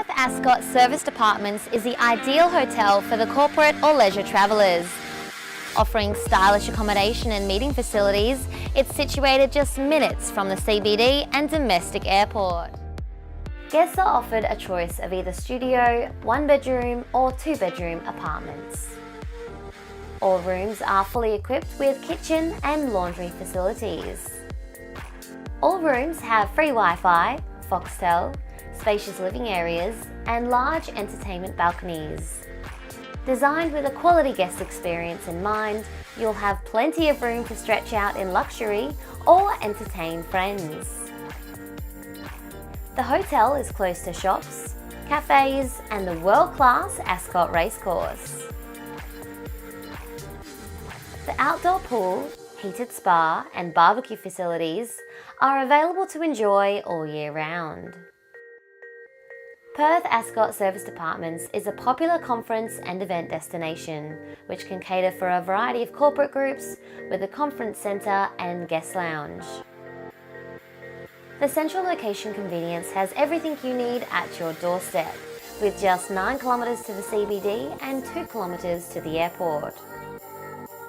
Perth Ascot Serviced Apartments is the ideal hotel for the corporate or leisure travellers. Offering stylish accommodation and meeting facilities, it's situated just minutes from the CBD and domestic airport. Guests are offered a choice of either studio, one-bedroom or two-bedroom apartments. All rooms are fully equipped with kitchen and laundry facilities. All rooms have free Wi-Fi, Foxtel, spacious living areas and large entertainment balconies. Designed with a quality guest experience in mind, you'll have plenty of room to stretch out in luxury or entertain friends. The hotel is close to shops, cafes and the world-class Ascot Racecourse. The outdoor pool, heated spa and barbecue facilities are available to enjoy all year round. Perth Ascot Serviced Apartments is a popular conference and event destination which can cater for a variety of corporate groups with a conference centre and guest lounge. The central location convenience has everything you need at your doorstep, with just 9 kilometres to the CBD and 2 kilometres to the airport.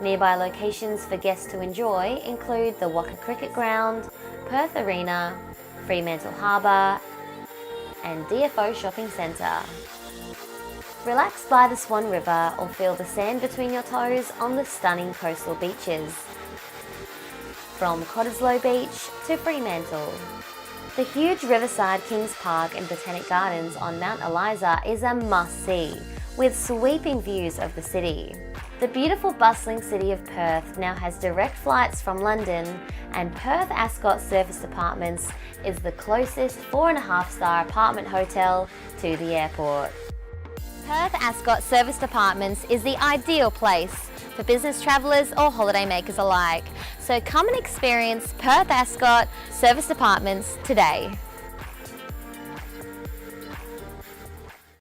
Nearby locations for guests to enjoy include the Waka Cricket Ground, Perth Arena, Fremantle Harbour and DFO Shopping Centre. Relax by the Swan River or feel the sand between your toes on the stunning coastal beaches. From Cottesloe Beach to Fremantle. The huge riverside Kings Park and Botanic Gardens on Mount Eliza is a must-see, with sweeping views of the city. The beautiful bustling city of Perth now has direct flights from London, and Perth Ascot Serviced Apartments is the closest 4.5-star apartment hotel to the airport. Perth Ascot Serviced Apartments is the ideal place for business travellers or holidaymakers alike. So come and experience Perth Ascot Serviced Apartments today.